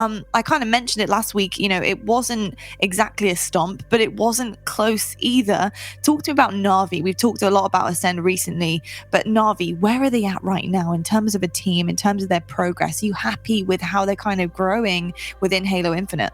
I kind of mentioned it last week, it wasn't exactly a stomp, but it wasn't close either. Talk to me about NaVi. We've talked a lot about Acend recently, but NaVi, where are they at right now in terms of a team, in terms of their progress? Are you happy with how they're kind of growing within Halo Infinite?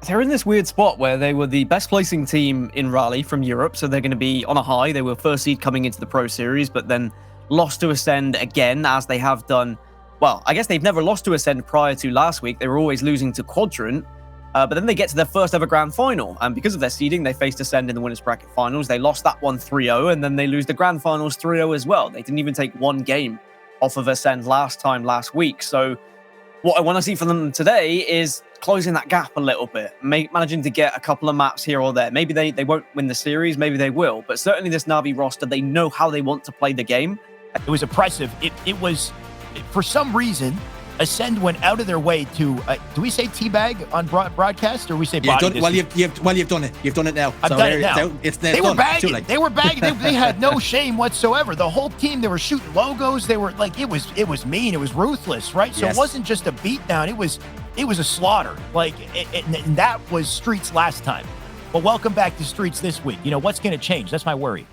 They're in this weird spot where they were the best placing team in Rally from Europe, so they're going to be on a high. They were first seed coming into the Pro Series, but then lost to Acend again, as they have done. Well, I guess they've never lost to Acend prior to last week. They were always losing to Quadrant, but then they get to their first ever Grand Final, and because of their seeding, they faced Acend in the Winners Bracket Finals. They lost that one 3-0, and then they lose the Grand Finals 3-0 as well. They didn't even take one game off of Acend last week, so what I want to see from them today is closing that gap a little bit, managing to get a couple of maps here or there. Maybe they won't win the series, maybe they will, but certainly this NaVi roster, they know how they want to play the game. It was oppressive. It was, for some reason, Acend went out of their way to, do we say teabag on broadcast, or we say body? Well, you've done it. You've done it now. I've done it now. They were bagging. They were bagging. They had no shame whatsoever. The whole team, they were shooting logos. They were like, it was mean. It was ruthless, right? So It wasn't just a beatdown. It was a slaughter. And that was Streets last time. Well, welcome back to Streets this week. What's going to change? That's my worry.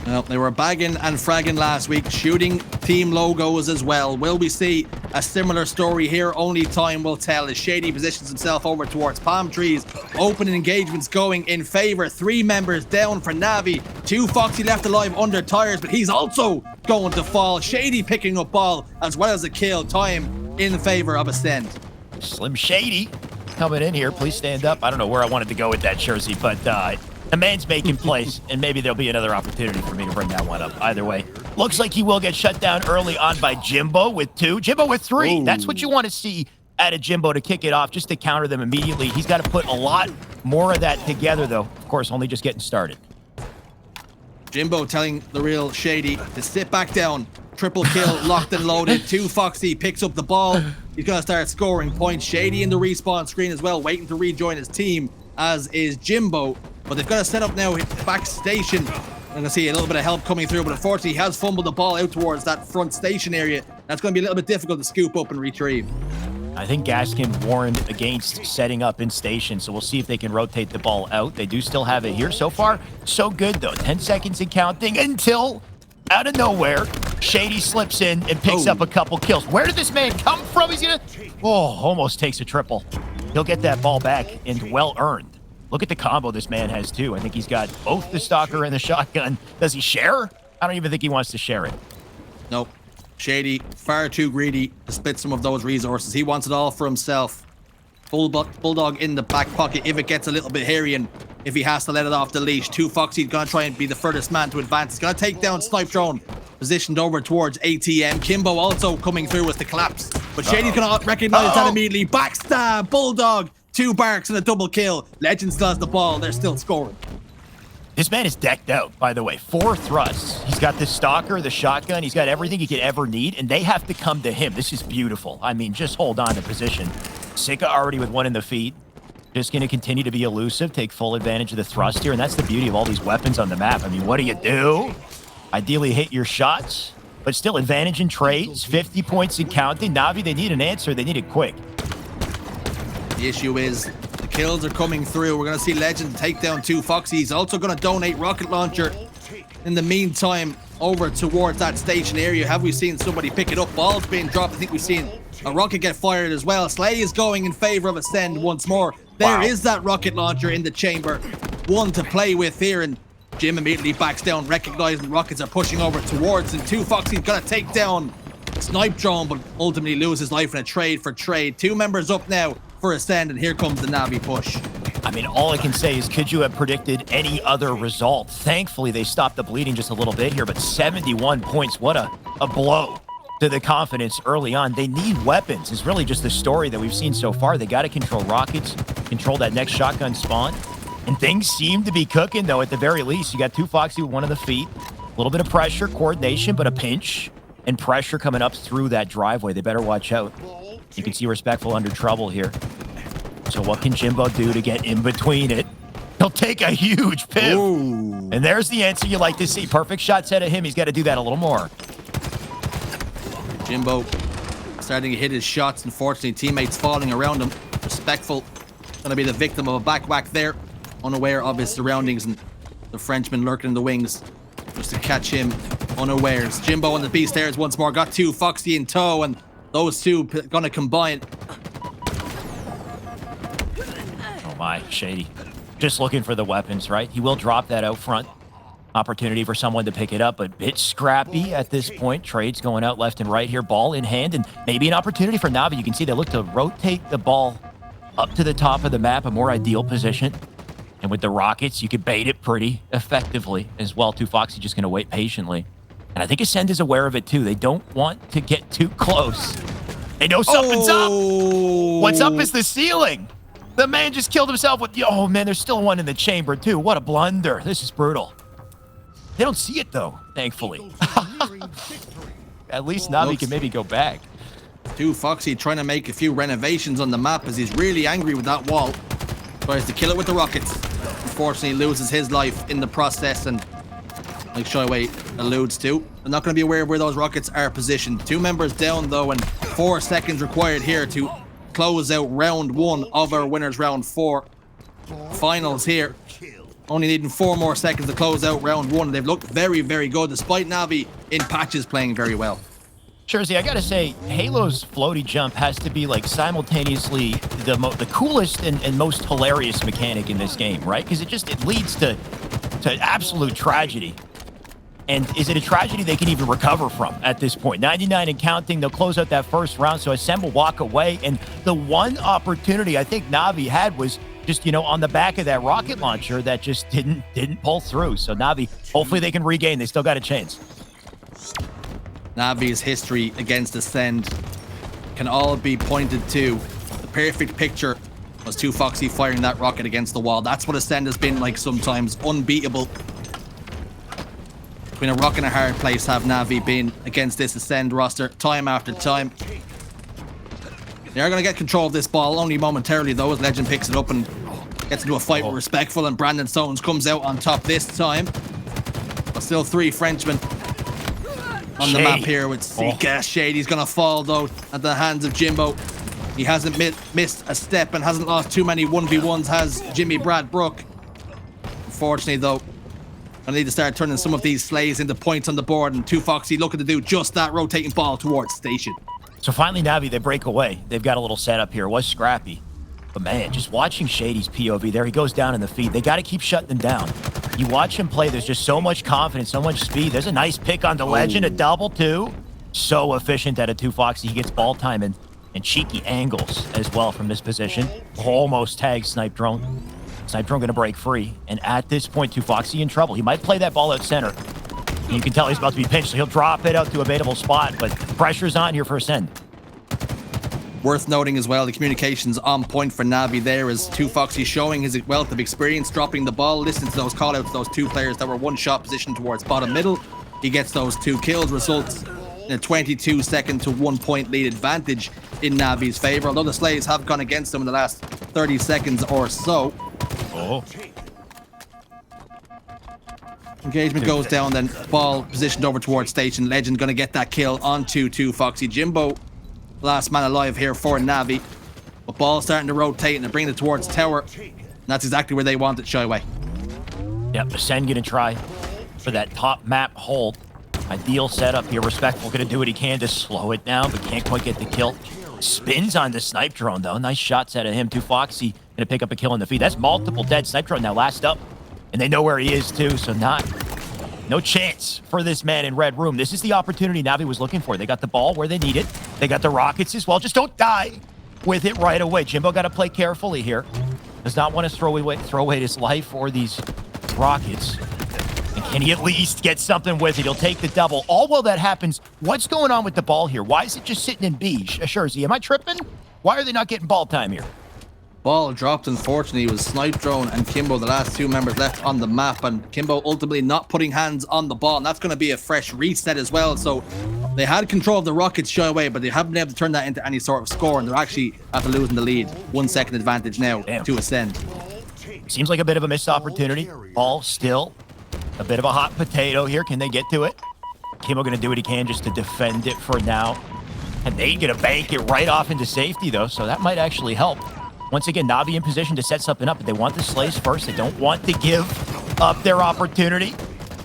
Well, they were bagging and fragging last week, shooting team logos as well. Will we see a similar story here? Only time will tell, as Shaady positions himself over towards palm trees. Opening engagements going in favor. 3 members down for NaVi. 2 Foxy left alive under tires, but he's also going to fall. Shaady picking up ball as well as a kill. Time in favor of Acend. Slim Shaady coming in here. Please stand up. I don't know where I wanted to go with that jersey, but the man's making plays, and maybe there'll be another opportunity for me to bring that one up. Either way, looks like he will get shut down early on by Jimbo with 2. Jimbo with 3. Ooh. That's what you want to see out of Jimbo to kick it off, just to counter them immediately. He's got to put a lot more of that together, though. Of course, only just getting started. Jimbo telling the real Shaady to sit back down. Triple kill, locked and loaded. 2 Foxy picks up the ball. He's going to start scoring points. Shaady in the respawn screen as well, waiting to rejoin his team, as is Jimbo. But they've got to set up now back station. I'm going to see a little bit of help coming through, but unfortunately he has fumbled the ball out towards that front station area. That's going to be a little bit difficult to scoop up and retrieve. I think Gaskin warned against setting up in station, so we'll see if they can rotate the ball out. They do still have it here. So far, so good, though. 10 seconds and counting until, out of nowhere, Shaady slips in and picks up a couple kills. Where did this man come from? He's going to... Oh, almost takes a triple. He'll get that ball back, and well-earned. Look at the combo this man has, too. I think he's got both the stalker and the shotgun. Does he share? I don't even think he wants to share it. Nope. Shaady, far too greedy to split some of those resources. He wants it all for himself. Bulldog in the back pocket if it gets a little bit hairy and if he has to let it off the leash. 2 Foxy's going to try and be the furthest man to advance. He's going to take down Snipedrone, positioned over towards ATM. Kimbo also coming through with the collapse. But Shady's going to recognize that immediately. Backstab, Bulldog. 2 barks and a double kill. Lqgend still has the ball. They're still scoring. This man is decked out, by the way. 4 thrusts. He's got the stalker, the shotgun. He's got everything he could ever need, and they have to come to him. This is beautiful. I mean, just hold on to position. Sica already with 1 in the feet. Just going to continue to be elusive, take full advantage of the thrust here, and that's the beauty of all these weapons on the map. I mean, what do? Ideally hit your shots, but still advantage in trades, 50 points in counting. NaVi, they need an answer. They need it quick. The issue is the kills are coming through. We're going to see Lqgend take down 2 Foxy. He's also going to donate rocket launcher. In the meantime, over towards that station area, have we seen somebody pick it up? Balls being dropped. I think we've seen a rocket get fired as well. Slay is going in favor of Acend once more. There is that rocket launcher in the chamber. 1 to play with here, and Jim immediately backs down, recognizing rockets are pushing over towards, and 2 Foxy's going to take down Snipedrone, but ultimately loses life in a trade for trade. 2 members up now for Acend, and here comes the NaVi push. I mean, all I can say is, could you have predicted any other result? Thankfully, they stopped the bleeding just a little bit here, but 71 points, what a blow to the confidence early on. They need weapons, is really just the story that we've seen so far. They got to control rockets, control that next shotgun spawn, and things seem to be cooking, though, at the very least. You got 2 Foxy with 1 on the feet, a little bit of pressure, coordination, but a pinch, and pressure coming up through that driveway. They better watch out. You can see Respectful under trouble here. So what can Jimbo do to get in between it? He'll take a huge piv. Ooh. And there's the answer you like to see. Perfect shot set at him. He's got to do that a little more. Jimbo starting to hit his shots. Unfortunately, teammates falling around him. Respectful. Gonna be the victim of a back whack there. Unaware of his surroundings and the Frenchman lurking in the wings. Just to catch him unawares. Jimbo on the B stairs once more. Got two Foxy in tow, and those two gonna combine. Oh my, Shaady. Just looking for the weapons, right? He will drop that out front. Opportunity for someone to pick it up, but bit scrappy at this point. Trades going out left and right here, ball in hand, and maybe an opportunity for NaVi. You can see they look to rotate the ball up to the top of the map, a more ideal position. And with the rockets, you could bait it pretty effectively as well. Foxy just going to wait patiently. And I think Acend is aware of it too. They don't want to get too close. They know something's up. What's up is the ceiling. The man just killed himself with... Oh, man, there's still one in the chamber too. What a blunder. This is brutal. They don't see it, though, thankfully. At least NaVi can maybe go back. Foxy trying to make a few renovations on the map as he's really angry with that wall. Tries to kill it with the rockets. Unfortunately, loses his life in the process, and like Shaady alludes to, they're not going to be aware of where those rockets are positioned. 2 members down, though, and 4 seconds required here to close out round 1 of our winners round 4 finals here. Only needing 4 more seconds to close out round 1. They've looked very, very good, despite NaVi in patches playing very well. Jersey, I gotta say, Halo's floaty jump has to be like simultaneously the coolest and most hilarious mechanic in this game, right? Because it leads to absolute tragedy. And is it a tragedy they can even recover from at this point? 99 and counting, they'll close out that first round, so Acend will walk away. And the one opportunity I think NaVi had was just, on the back of that rocket launcher that just didn't pull through. So NaVi, hopefully they can regain. They still got a chance. NaVi's history against Acend can all be pointed to. The perfect picture was Foxy firing that rocket against the wall. That's what Acend has been like sometimes, unbeatable. Between a rock and a hard place have NaVi been against this Acend roster time after time. They are going to get control of this ball only momentarily, though, as Lqgend picks it up and gets into a fight with Respectful, and Brandon Stones comes out on top this time. But still 3 Frenchmen on the map here with Sica. Shady's going to fall, though, at the hands of Jimbo. He hasn't missed a step and hasn't lost too many 1v1s, has Jimmy Brad Brook. Unfortunately, though, I need to start turning some of these slays into points on the board, and Foxy looking to do just that, rotating ball towards station. So finally, NaVi, they break away. They've got a little setup here. It was scrappy. But man, just watching Shady's POV there, he goes down in the feed. They got to keep shutting them down. You watch him play, there's just so much confidence, so much speed. There's a nice pick on the Lqgend, a double too. So efficient at a Foxy. He gets ball time and cheeky angles as well from this position. Almost tags Snipedrone. Snipedrone going to break free. And at this point, Foxy in trouble. He might play that ball out center. You can tell he's about to be pinched, so he'll drop it out to a baitable spot, but pressure's on here for Acend. Worth noting as well, the communication's on point for NaVi there, as Foxy showing his wealth of experience, dropping the ball, listening to those call-outs, those 2 players that were 1-shot positioned towards bottom middle. He gets those 2 kills, results in a 22-second to 1-point lead advantage in NaVi's favor, although the slays have gone against them in the last 30 seconds or so. Engagement goes down, then ball positioned over towards station. Lqgend going to get that kill onto Foxy. Jimbo, last man alive here for NaVi. But ball starting to rotate and they're bringing it towards tower. And that's exactly where they want it, Shaady. Yep, Acend going to try for that top map hold. Ideal setup here. Respectful going to do what he can to slow it down, but can't quite get the kill. Spins on the Snipedrone, though. Nice shots out of him. Foxy going to pick up a kill in the feed. That's multiple dead. Snipedrone now last up. And they know where he is, too, so no chance for this man in red room. This is the opportunity NaVi was looking for. They got the ball where they need it. They got the rockets as well. Just don't die with it right away. Jimbo got to play carefully here. Does not want to throw away his life or these rockets. And can he at least get something with it? He'll take the double. All while that happens, what's going on with the ball here? Why is it just sitting in B? Sharzy, am I tripping? Why are they not getting ball time here? Ball dropped, unfortunately. It was Snipedrone and Kimbo, the last 2 members left on the map, and Kimbo ultimately not putting hands on the ball, and that's going to be a fresh reset as well. So they had control of the rockets Shaady, but they haven't been able to turn that into any sort of score, and they're actually after losing the lead. 1 second advantage now to Acend. Seems like a bit of a missed opportunity. Ball still a bit of a hot potato here. Can they get to it? Kimbo going to do what he can just to defend it for now. And they get to bank it right off into safety, though, so that might actually help. Once again, NaVi in position to set something up, but they want the slays first. They don't want to give up their opportunity,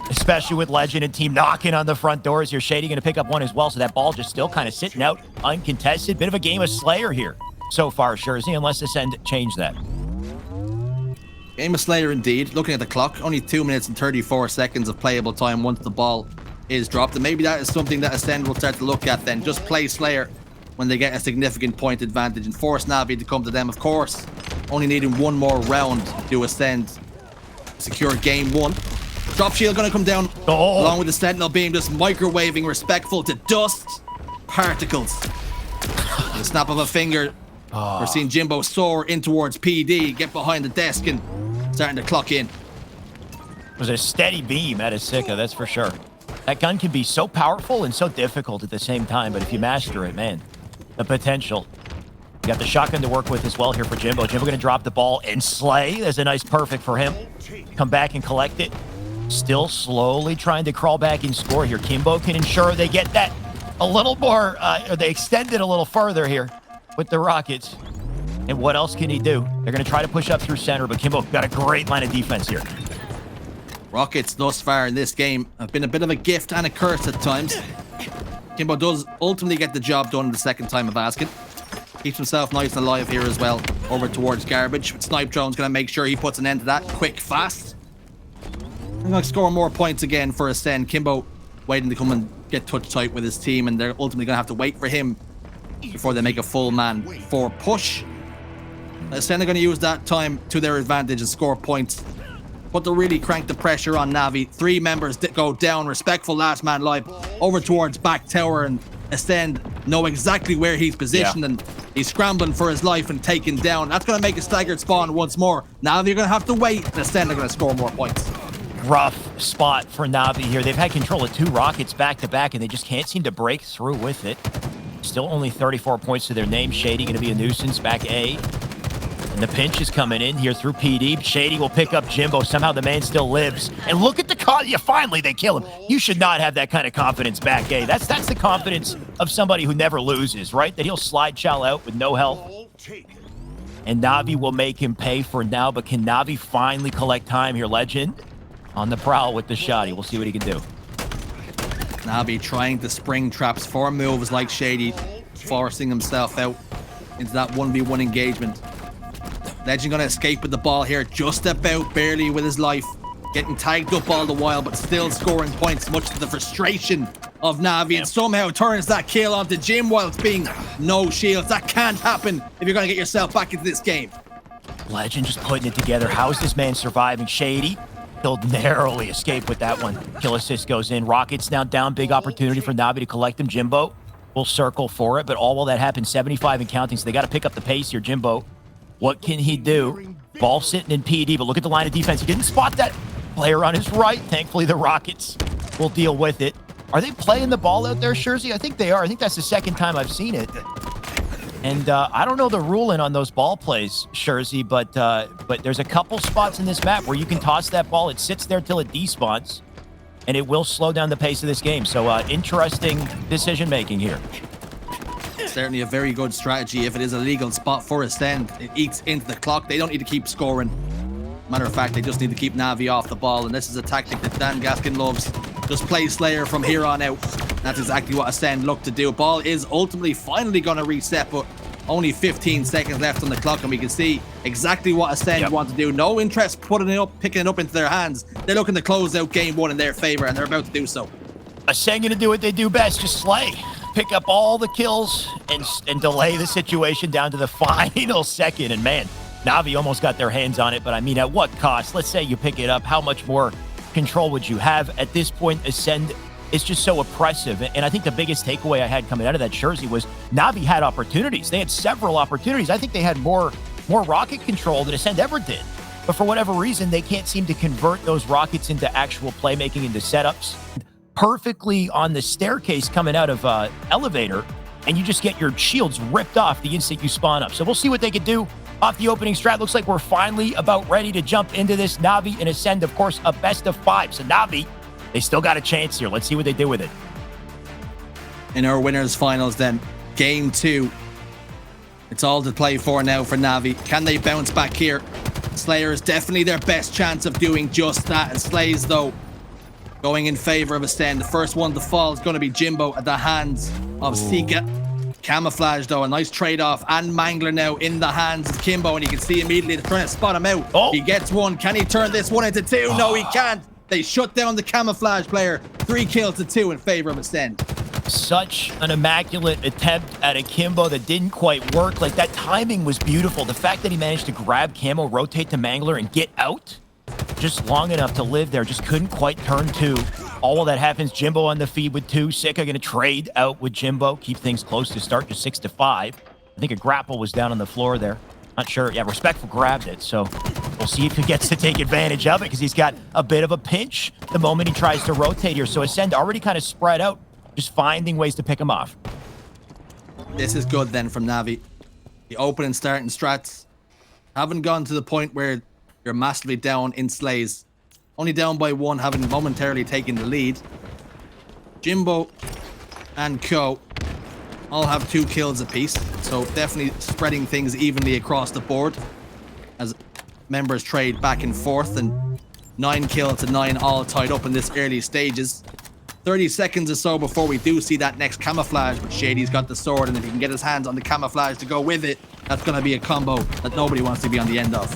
especially with Lqgend and team knocking on the front doors here. Shaady going to pick up one as well, so that ball just still kind of sitting out uncontested. Bit of a game of Slayer here so far, Jersey, unless Acend change that. Game of Slayer indeed. Looking at the clock, only 2 minutes and 34 seconds of playable time once the ball is dropped. And maybe that is something that Acend will start to look at then. Just play Slayer when they get a significant point advantage and force NaVi to come to them. Of course, only needing one more round to Acend secure game 1. Drop shield going to come down along with the Sentinel beam, just microwaving, respectful to dust particles. The snap of a finger. We're seeing Jimbo soar in towards PD, get behind the desk and starting to clock in. It was a steady beam out of Sica, that's for sure. That gun can be so powerful and so difficult at the same time, but if you master it, man, the potential. You got the shotgun to work with as well here for Jimbo. Jimbo going to drop the ball and slay. That's a nice perfect for him. Come back and collect it. Still slowly trying to crawl back and score here. Kimbo can ensure they get that a little more, or they extend it a little further here with the Rockets. And what else can he do? They're going to try to push up through center, but Kimbo got a great line of defense here. Rockets thus far in this game have been a bit of a gift and a curse at times. Kimbo does ultimately get the job done the second time of asking. Keeps himself nice and alive here as well. Over towards garbage. Snipedrone's going to make sure he puts an end to that quick, fast. I'm going to score more points again for Acend. Kimbo waiting to come and get touch tight with his team, and they're ultimately going to have to wait for him before they make a full man 4 push. Acend are going to use that time to their advantage and score points, but to really crank the pressure on NaVi. 3 members go down, respectful last man live over towards back tower, and Acend know exactly where he's positioned, and he's scrambling for his life and taken down. That's going to make a staggered spawn once more. NaVi are going to have to wait, and Acend are going to score more points. Rough spot for NaVi here. They've had control of 2 rockets back to back, and they just can't seem to break through with it. Still only 34 points to their name. Shaady going to be a nuisance back A. And the pinch is coming in here through PD. Shaady will pick up Jimbo. Somehow the man still lives. And look at the yeah, finally they kill him. You should not have that kind of confidence back A. That's the confidence of somebody who never loses, right? That he'll slide chow out with no health. And NaVi will make him pay for now, but can NaVi finally collect time here? Lqgend on the prowl with the Shaady. We'll see what he can do. NaVi trying to spring traps for moves like Shaady, forcing himself out into that 1v1 engagement. Lqgend gonna escape with the ball here, just about barely with his life. Getting tagged up all the while, but still scoring points, much to the frustration of NaVi, and somehow turns that kill onto Jim while it's being no shields. That can't happen if you're gonna get yourself back into this game. Lqgend just putting it together. How is this man surviving? Shaady, he'll narrowly escape with that one. Kill assist goes in. Rockets now down. Big opportunity for NaVi to collect him. Jimbo will circle for it, but all while that happens, 75 and counting, so they got to pick up the pace here. Jimbo, what can he do? Ball sitting in PD, but look at the line of defense. He didn't spot that player on his right. Thankfully, the Rockets will deal with it. Are they playing the ball out there, Jersey? I think they are. I think that's the second time I've seen it. And I don't know the ruling on those ball plays, Jersey, but there's a couple spots in this map where you can toss that ball. It sits there till it despawns, and it will slow down the pace of this game. So interesting decision-making here. Certainly a very good strategy if it is a legal spot for Acend. It eats into the clock. They don't need to keep scoring. Matter of fact, they just need to keep NaVi off the ball, and this is a tactic that Dan Gaskin loves. Just play Slayer from here on out. That's exactly what Acend look to do. Ball is ultimately finally going to reset, but only 15 seconds left on the clock, and we can see exactly what Acend want to do. No interest putting it up, picking it up into their hands. They're looking to close out game 1 in their favor, and they're about to do so. Acend going to do what they do best, just slay. Pick up all the kills and delay the situation down to the final second. And man, NaVi almost got their hands on it, but I mean, at what cost? Let's say you pick it up. How much more control would you have? At this point, Acend is just so oppressive. And I think the biggest takeaway I had coming out of that Jersey was NaVi had opportunities. They had several opportunities. I think they had more rocket control than Acend ever did. But for whatever reason, they can't seem to convert those rockets into actual playmaking, into setups. Perfectly on the staircase coming out of elevator, and you just get your shields ripped off the instant you spawn up. So we'll see what they could do off the opening strat. Looks like we're finally about ready to jump into this. NaVi and Acend, of course, a best of 5. So NaVi, they still got a chance here. Let's see what they do with it. In our winners finals then, game 2. It's all to play for now for NaVi. Can they bounce back here? Slayer is definitely their best chance of doing just that. And Slays, though, going in favor of Acend. The first one to fall is going to be Jimbo at the hands of Sica. Camouflage, though, a nice trade-off. And Mangler now in the hands of Kimbo. And you can see immediately they're trying to spot him out. Oh. He gets one. Can he turn this one into 2? No, he can't. They shut down the Camouflage player. 3 kills to 2 in favor of Acend. Such an immaculate attempt at a Kimbo that didn't quite work. Like, that timing was beautiful. The fact that he managed to grab Camo, rotate to Mangler, and get out just long enough to live there. Just couldn't quite turn 2. All of that happens. Jimbo on the feed with 2. Sica going to trade out with Jimbo. Keep things close to start, just 6 to 5. I think a grapple was down on the floor there. Not sure. Yeah, Respectful grabbed it. So we'll see if he gets to take advantage of it, because he's got a bit of a pinch the moment he tries to rotate here. So Acend already kind of spread out, just finding ways to pick him off. This is good then from NaVi. The opening starting strats haven't gone to the point where you're massively down in slays. Only down by 1, having momentarily taken the lead. Jimbo and Co all have 2 kills apiece, so definitely spreading things evenly across the board as members trade back and forth, and 9 kills to 9 all tied up in this early stages. 30 seconds or so before we do see that next camouflage, but Shady's got the sword, and if he can get his hands on the camouflage to go with it, that's going to be a combo that nobody wants to be on the end of.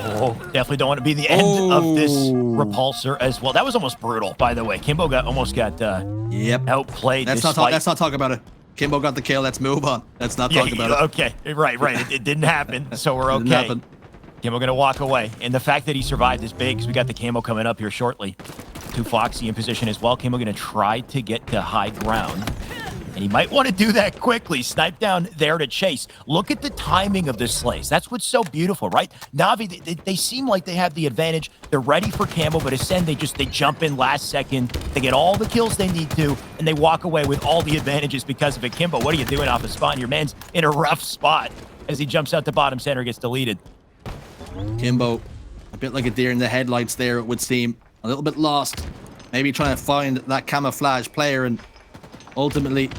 Oh, definitely don't want to be the end of this repulsor as well. That was almost brutal, by the way. Kimbo almost got outplayed. Let's not talk about it. Kimbo got the kill. Let's move on. Let's not talk about it. Okay, right. It didn't happen, so we're okay. Kimbo going to walk away, and the fact that he survived is big, because we got the camo coming up here shortly. 2 Foxy in position as well. Kimbo going to try to get to high ground, and he might want to do that quickly. Snipe down there to chase. Look at the timing of this slays. That's what's so beautiful, right? NaVi, they seem like they have the advantage. They're ready for camo, but Acend, they jump in last second. They get all the kills they need to, and they walk away with all the advantages because of it. Kimbo, what are you doing off the spot? Your man's in a rough spot as he jumps out the bottom center, gets deleted. Kimbo, a bit like a deer in the headlights there, it would seem. A little bit lost. Maybe trying to find that camouflage player, and ultimately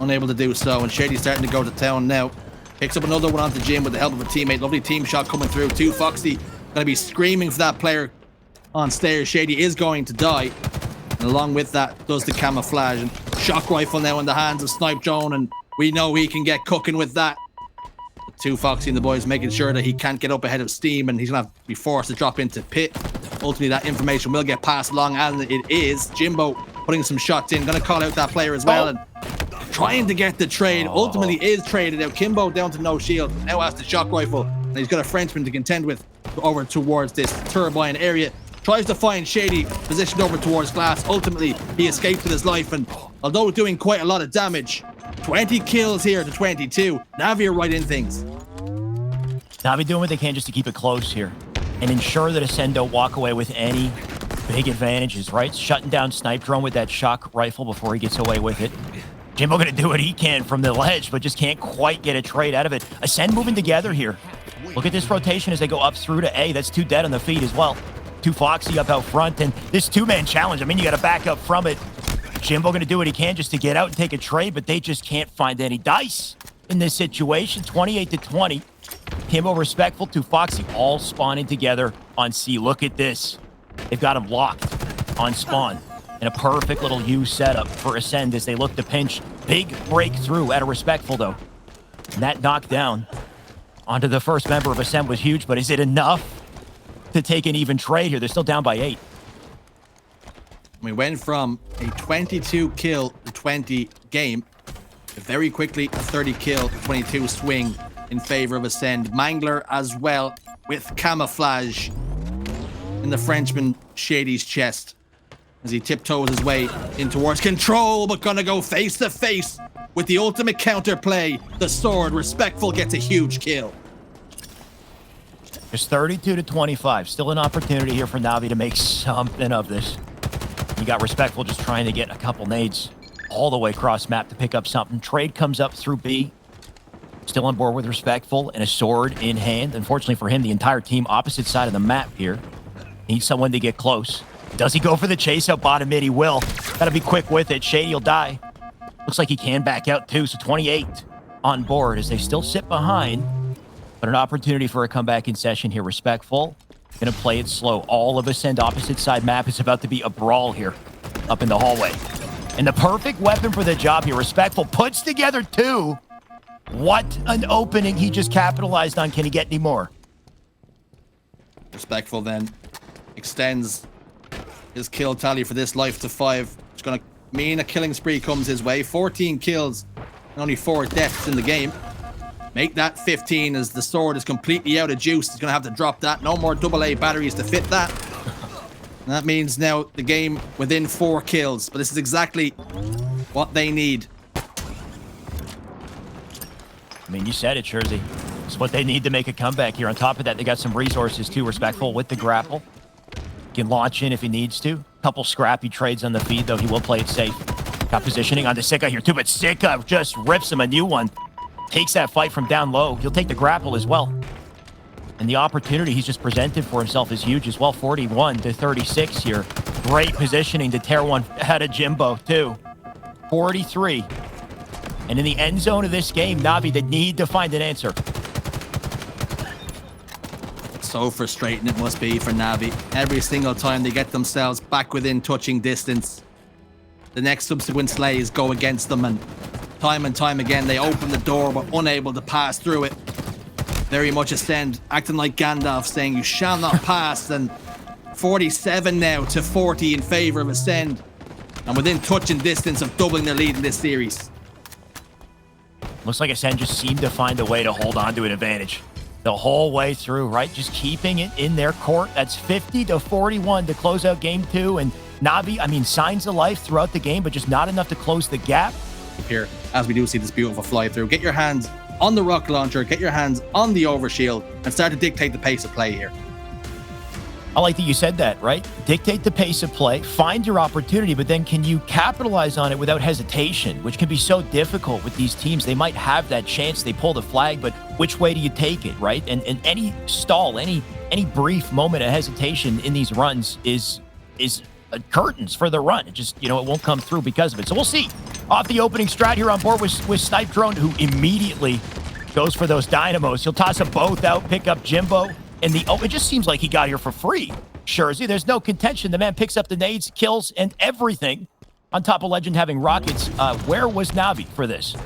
unable to do so. And Shady's starting to go to town now. Picks up another one onto Jim with the help of a teammate. Lovely team shot coming through. 2 Foxy going to be screaming for that player on stairs. Shady is going to die. And along with that does the camouflage. And shock rifle now in the hands of Snipedrone, and we know he can get cooking with that. 2 Foxy and the boys making sure that he can't get up ahead of Steam, and he's going to have to be forced to drop into pit. Ultimately, that information will get passed along, and it is. Jimbo putting some shots in, going to call out that player as well, and trying to get the trade. Ultimately is traded out. Kimbo down to no shield, now has the shock rifle, and he's got a Frenchman to contend with over towards this turbine area. Tries to find Shady positioned over towards glass. Ultimately, he escapes with his life, and although doing quite a lot of damage, 20 kills here to 22. NaVi are right in things. NaVi doing what they can just to keep it close here and ensure that Acend don't walk away with any big advantages, right? Shutting down Snipedrone with that shock rifle before he gets away with it. Jimbo going to do what he can from the ledge, but just can't quite get a trade out of it. Acend moving together here. Look at this rotation as they go up through to A. That's 2 dead on the feed as well. 2 Foxy up out front, and this 2-man challenge, I mean, you got to back up from it. Jimbo going to do what he can just to get out and take a trade, but they just can't find any dice in this situation. 28 to 20. Kimbo Respectful, 2 Foxy all spawning together on C. Look at this. They've got him locked on spawn. And a perfect little U setup for Acend as they look to pinch. Big breakthrough at a Respectful, though. And that knockdown onto the first member of Acend was huge, but is it enough to take an even trade here? They're still down by 8. We went from a 22 kill to 20 game to very quickly a 30 kill to 22 swing in favor of Acend. Mangler as well with camouflage in the Frenchman Shady's chest as he tiptoes his way in towards control, but gonna go face to face with the ultimate counterplay. The sword. Respectful gets a huge kill. It's 32 to 25. Still an opportunity here for NaVi to make something of this. You got Respectful just trying to get a couple nades all the way across map to pick up something. Trade comes up through B. Still on board with Respectful and a sword in hand. Unfortunately for him, the entire team opposite side of the map here. Needs someone to get close. Does he go for the chase out bottom mid? He will. Gotta be quick with it. Shady will die. Looks like he can back out too, so 28 on board as they still sit behind. But an opportunity for a comeback in session here. Respectful. Gonna play it slow. All of Acend opposite side map is about to be a brawl here up in the hallway. And the perfect weapon for the job here. Respectful puts together 2. What an opening he just capitalized on. Can he get any more? Respectful then extends his kill tally for this life to 5. It's going to mean a killing spree comes his way. 14 kills and only 4 deaths in the game. Make that 15 as the sword is completely out of juice. He's going to have to drop that. No more AA batteries to fit that. And that means now the game within 4 kills. But this is exactly what they need. I mean, you said it, Jersey. It's what they need to make a comeback here. On top of that, they got some resources too. Respectful with the grapple. Can launch in if he needs to. Couple scrappy trades on the feed, though. He will play it safe. Got positioning onto Sica here too, but Sica just rips him a new one. Takes that fight from down low. He'll take the grapple as well. And the opportunity he's just presented for himself is huge as well. 41 to 36 here. Great positioning to tear one out of Jimbo too. 43. And in the end zone of this game, NaVi, they need to find an answer. So frustrating it must be for NaVi. Every single time they get themselves back within touching distance, the next subsequent slays go against them, and time again they open the door but unable to pass through it. Very much Acend acting like Gandalf, saying you shall not pass, and 47 now to 40 in favor of Acend, and within touching distance of doubling their lead in this series. Looks like Acend just seemed to find a way to hold on to an advantage the whole way through, right? Just keeping it in their court. That's 50 to 41 to close out game 2. And NaVi, I mean, signs of life throughout the game, but just not enough to close the gap. Here, as we do see this beautiful fly through, get your hands on the rocket launcher, get your hands on the overshield, and start to dictate the pace of play here. I like that you said that, right? Dictate the pace of play, find your opportunity, but then can you capitalize on it without hesitation, which can be so difficult with these teams. They might have that chance, they pull the flag, but which way do you take it, right? And any stall, any brief moment of hesitation in these runs is curtains for the run. It just, it won't come through because of it. So we'll see. Off the opening strat here on board with Snipedrone, who immediately goes for those dynamos. He'll toss them both out, pick up Jimbo. And it just seems like he got here for free. Jersey, there's no contention. The man picks up the nades, kills, and everything. On top of Lqgend having rockets. Where was NaVi for this?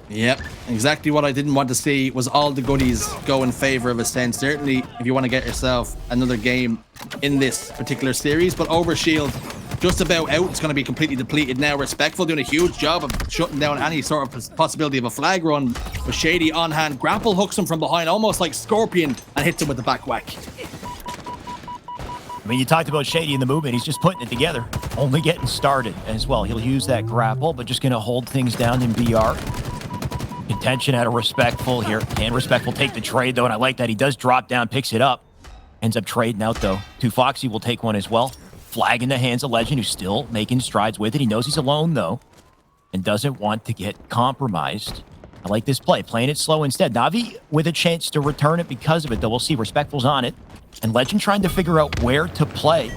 Yep, exactly what I didn't want to see was all the goodies go in favor of Acend. Certainly, if you want to get yourself another game in this particular series, but Overshield just about out. It's going to be completely depleted now. Respectful doing a huge job of shutting down any sort of possibility of a flag run. With Shaady on hand, grapple hooks him from behind, almost like Scorpion, and hits him with the back whack. I mean, you talked about Shaady in the movement. He's just putting it together. Only getting started as well. He'll use that grapple, but just going to hold things down in BR. Contention out of Respectful here. Can Respectful take the trade, though? And I like that. He does drop down, picks it up. Ends up trading out, though. Foxy will take one as well. Flag in the hands of Lqgend, who's still making strides with it. He knows he's alone, though, and doesn't want to get compromised. I like this play. Playing it slow instead. NaVi with a chance to return it because of it, though. We'll see. Respectful's on it. And Lqgend trying to figure out where to play.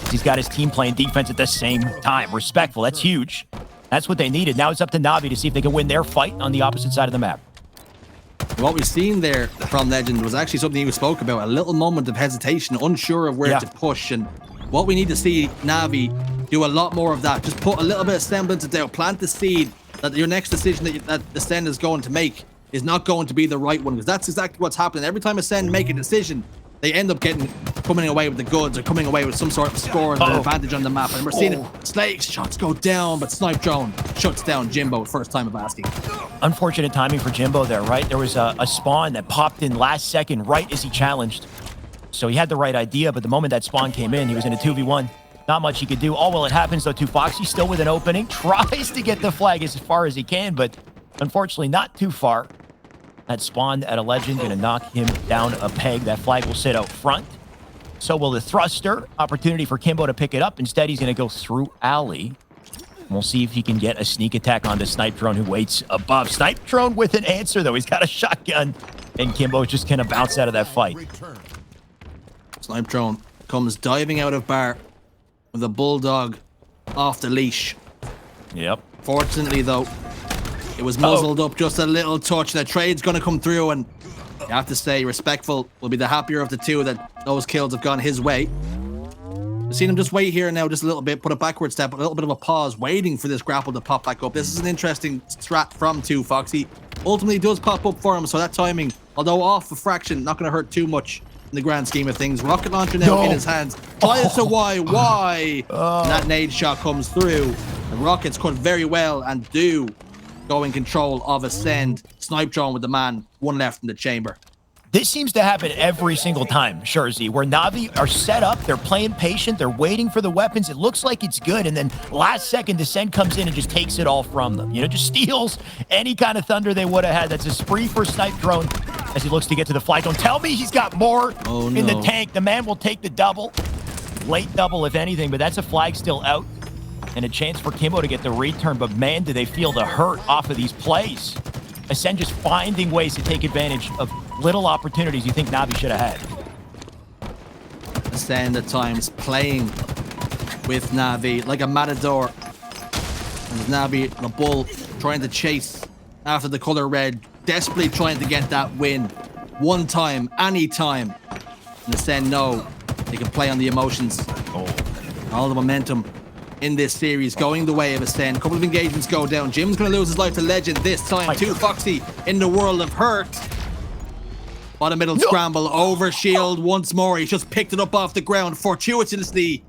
He's got his team playing defense at the same time. Respectful. That's huge. That's what they needed. Now it's up to NaVi to see if they can win their fight on the opposite side of the map. What we've seen there from Lqgend was actually something you spoke about. A little moment of hesitation, unsure of where to push. And what we need to see NaVi do a lot more of that. Just put a little bit of semblance of doubt. Plant the seed that your next decision that Acend is going to make is not going to be the right one. Because that's exactly what's happening. Every time Acend make a decision, they end up coming away with the goods or coming away with some sort of score and advantage on the map. And we're seeing Slay shots go down, but Snipedrone shuts down Jimbo, first time of asking. Unfortunate timing for Jimbo there, right? There was a spawn that popped in last second right as he challenged. So he had the right idea, but the moment that spawn came in, he was in a 2v1. Not much he could do. Oh, well, it happens, though. Foxy still with an opening. Tries to get the flag as far as he can, but unfortunately not too far. That spawned at a Lqgend, going to knock him down a peg. That flag will sit out front. So will the thruster. Opportunity for Kimbo to pick it up. Instead, he's going to go through alley. We'll see if he can get a sneak attack onto Snipedrone, who waits above. Snipedrone with an answer, though. He's got a shotgun, and Kimbo is just going to bounce out of that fight. Snipedrone comes diving out of bar with a bulldog off the leash. Yep. Fortunately, though, it was muzzled up just a little touch. The trade's going to come through, and you have to say, Respectful will be the happier of the two that those kills have gone his way. I've seen him just wait here now just a little bit, put a backward step, a little bit of a pause, waiting for this grapple to pop back up. This is an interesting strat from 2Foxy. Ultimately does pop up for him, so that timing, although off a fraction, not going to hurt too much in the grand scheme of things. Rocket launcher now in his hands. Fires to Y. And that nade shot comes through. The Rockets cut very well and do go in control of Acend. Snipedrone with the man, one left in the chamber. This seems to happen every single time, Shazy, where NaVi are set up, they're playing patient, they're waiting for the weapons, it looks like it's good, and then last second, Acend comes in and just takes it all from them. You know, just steals any kind of thunder they would have had. That's a spree for Snipedrone as he looks to get to the flag. Don't tell me he's got more in the tank. The man will take the double. Late double, if anything, but that's a flag still out. And a chance for Kimbo to get the return, but man, do they feel the hurt off of these plays. Acend just finding ways to take advantage of little opportunities you think NaVi should have had. Acend at times playing with NaVi like a matador. And NaVi, the bull, trying to chase after the color red, desperately trying to get that win. One time, any time. And Acend know they can play on the emotions. All the momentum in this series going the way of Acend. A couple of engagements go down. Jim's going to lose his life to Lqgend this time. 2Foxy in the world of hurt. Bottom middle scramble, over shield once more. He's just picked it up off the ground, fortuitously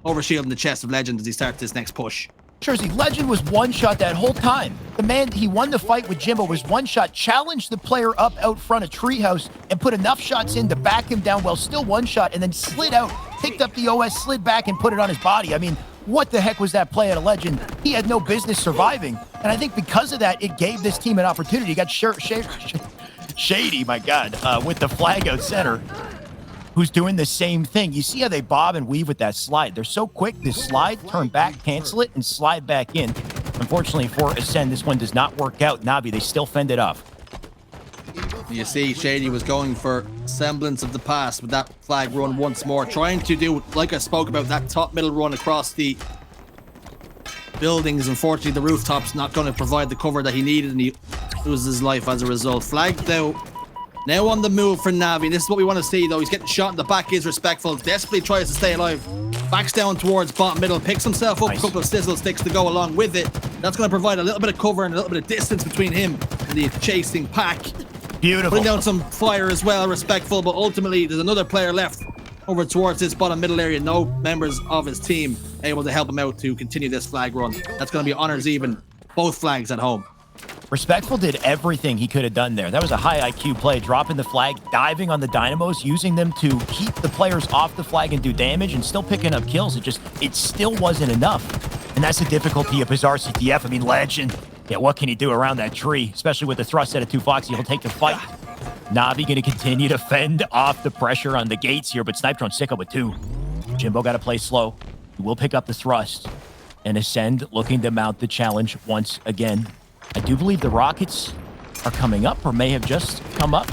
over shield in the chest of Lqgend as he starts this next push. Shazy, Lqgend was one shot that whole time. The man, he won the fight with Jimbo, was one shot, challenged the player up out front of Treehouse and put enough shots in to back him down while still one shot, and then slid out, picked up the OS, slid back and put it on his body. I mean, what the heck was that play at a Lqgend? He had no business surviving. And I think because of that, it gave this team an opportunity. You got Shaady, my God, with the flag out center, who's doing the same thing. You see how they bob and weave with that slide. They're so quick to slide, turn back, cancel it, and slide back in. Unfortunately for Acend, this one does not work out. NaVi, they still fend it off. You see, Shaady was going for semblance of the past with that flag run once more, trying to do, like I spoke about, that top middle run across the buildings. Unfortunately, the rooftop's not going to provide the cover that he needed, and he loses his life as a result. Flag, though, now on the move for NaVi. This is what we want to see, though. He's getting shot in the back, is Respectful, desperately tries to stay alive, backs down towards bottom middle, picks himself up a couple of sizzle sticks to go along with it. That's going to provide a little bit of cover and a little bit of distance between him and the chasing pack. Beautiful. Putting down some fire as well, Respectful, but ultimately there's another player left over towards this bottom middle area. No members of his team able to help him out to continue this flag run. That's going to be honors even, both flags at home. Respectful did everything he could have done there. That was a high IQ play, dropping the flag, diving on the Dynamos, using them to keep the players off the flag and do damage, and still picking up kills. It still wasn't enough. And that's the difficulty of Bazaar CTF. I mean, Lqgend, yeah, what can he do around that tree? Especially with the thrust set of 2Foxy, he'll take the fight. NaVi going to continue to fend off the pressure on the gates here, but Snipedrone Sica with 2. Jimbo got to play slow. He will pick up the thrust. And Acend looking to mount the challenge once again. I do believe the Rockets are coming up, or may have just come up.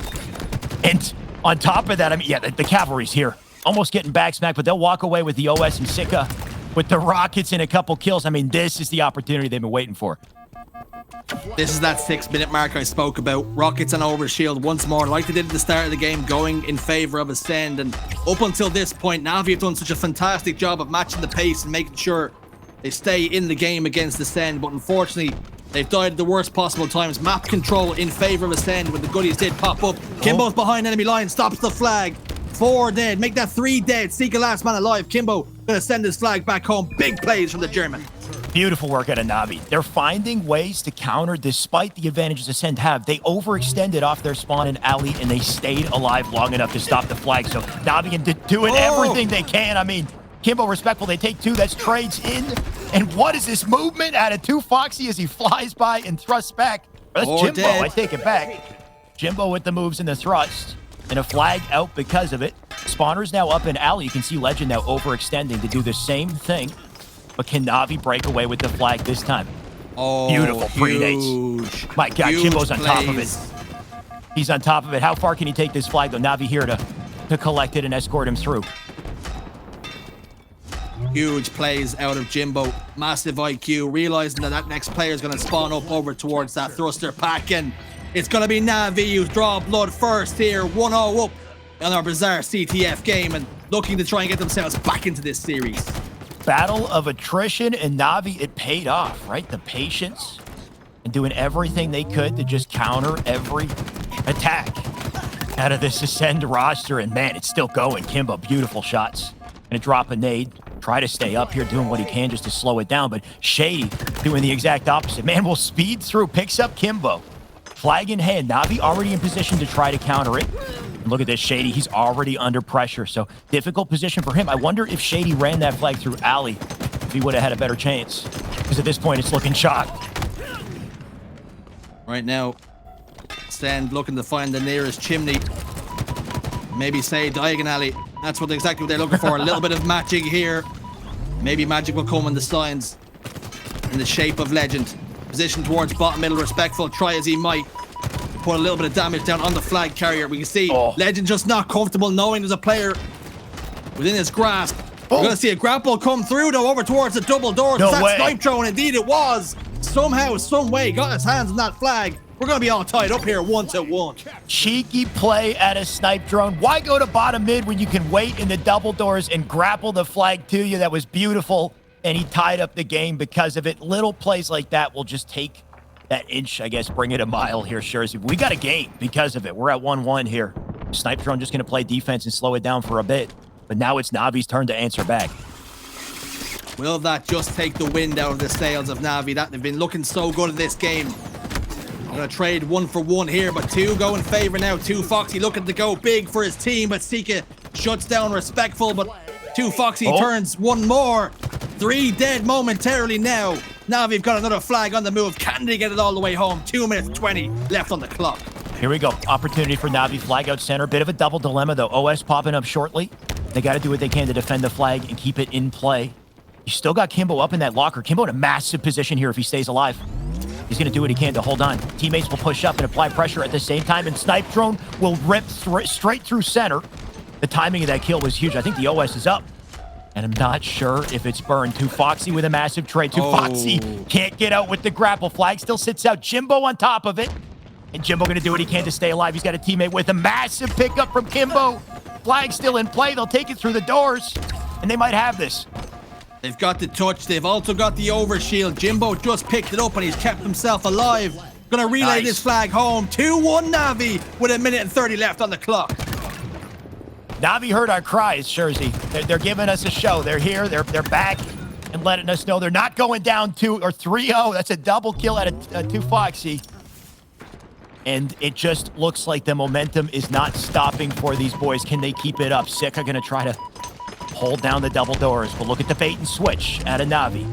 And on top of that, I mean, yeah, the cavalry's here. Almost getting back smacked, but they'll walk away with the OS and Sica with the Rockets and a couple kills. I mean, this is the opportunity they've been waiting for. This is that 6-minute mark I spoke about. Rockets and over shield once more, like they did at the start of the game, going in favor of Acend. And up until this point, NaVi have done such a fantastic job of matching the pace and making sure they stay in the game against Acend. But unfortunately, they've died at the worst possible times. Map control in favor of Acend when the goodies did pop up. Kimbo's behind enemy line, stops the flag. 4 dead, make that 3 dead. Sica last man alive. Kimbo gonna send his flag back home. Big plays from the German. Beautiful work out of NaVi. They're finding ways to counter despite the advantages Acend have. They overextended off their spawn in alley, and they stayed alive long enough to stop the flag. So NaVi doing everything they can. I mean, Kimbo Respectful, they take 2. That's trades in. And what is this movement out of 2Foxy as he flies by and thrusts back? That's Jimbo. Dead. I take it back. Jimbo with the moves and the thrust. And a flag out because of it. Spawner's now up in alley. You can see Lqgend now overextending to do the same thing. But can NaVi break away with the flag this time? Oh, beautiful predates. My God, Jimbo's on top of it. He's on top of it. How far can he take this flag, though? NaVi here to collect it and escort him through. Huge plays out of Jimbo. Massive IQ, realizing that that next player is going to spawn up over towards that thruster pack. And it's going to be NaVi who's draw blood first here. 1-0 up on our Bazaar CTF game and looking to try and get themselves back into this series. Battle of attrition, and NaVi, it paid off, right? The patience and doing everything they could to just counter every attack out of this Acend roster. And man, it's still going. Kimbo, beautiful shots. Gonna drop a nade. Try to stay up here, doing what he can just to slow it down, but Shaady doing the exact opposite. Man will speed through, picks up Kimbo. Flag in hand, NaVi already in position to try to counter it. And look at this, Shaady, he's already under pressure, so difficult position for him. I wonder if Shaady ran that flag through alley, if he would have had a better chance. Because at this point, it's looking shot. Right now, Acend looking to find the nearest chimney. Maybe say diagonally. That's exactly what they're looking for. A little bit of magic here. Maybe magic will come in the signs in the shape of Lqgend. Position towards bottom middle, respectful, try as he might. Put a little bit of damage down on the flag carrier. We can see Lqgend just not comfortable knowing there's a player within his grasp. We're going to see a grapple come through though over towards the double doors. No That way. Snipedrone, indeed it was. Somehow, some way, got his hands on that flag. We're going to be all tied up here 1-1. Cheeky play at a Snipedrone. Why go to bottom mid when you can wait in the double doors and grapple the flag to you? That was beautiful, and he tied up the game because of it. Little plays like that will just take that inch, I guess, bring it a mile here, Sharzy. We got a game because of it. We're at 1-1 here. Snipedrone just going to play defense and slow it down for a bit, but now it's NaVi's turn to answer back. Will that just take the wind out of the sails of NaVi? That they've been looking so good at this game. I'm going to trade 1 for 1 here, but 2 go in favor now. 2 Foxy looking to go big for his team, but Sica shuts down respectful, but 2 Foxy turns 1 more. 3 dead momentarily now. NaVi have got another flag on the move. Can they get it all the way home? 2 minutes 20 left on the clock. Here we go. Opportunity for NaVi. Flag out center. Bit of a double dilemma, though. OS popping up shortly. They got to do what they can to defend the flag and keep it in play. You still got Kimbo up in that locker. Kimbo in a massive position here if he stays alive. He's going to do what he can to hold on. Teammates will push up and apply pressure at the same time, and Snipedrone will rip straight through center. The timing of that kill was huge. I think the OS is up, and I'm not sure if it's burned. 2 Foxy with a massive trade. 2 Foxy can't get out with the grapple. Flag still sits out. Jimbo on top of it, and Jimbo going to do what he can to stay alive. He's got a teammate with a massive pickup from Kimbo. Flag still in play. They'll take it through the doors, and they might have this. They've got the touch. They've also got the overshield. Jimbo just picked it up and he's kept himself alive. Gonna relay this flag home. 2-1 NaVi with 1 minute and 30 left on the clock. NaVi heard our cries, Sharzy. They're giving us a show. They're here. They're back and letting us know they're not going down 2 or 3-0. That's a double kill out of 2 Foxy. And it just looks like the momentum is not stopping for these boys. Can they keep it up? Sica gonna try to hold down the double doors. We'll look at the bait and switch out of NaVi.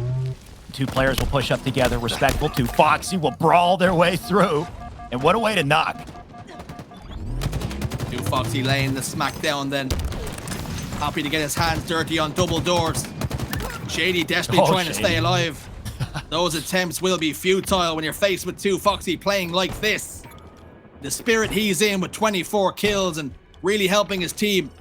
2 players will push up together. Respectful. 2 Foxy will brawl their way through. And what a way to knock. 2 Foxy laying the smackdown then. Happy to get his hands dirty on double doors. Shaady desperately trying to stay alive. Those attempts will be futile when you're faced with 2 Foxy playing like this. The spirit he's in with 24 kills and really helping his team.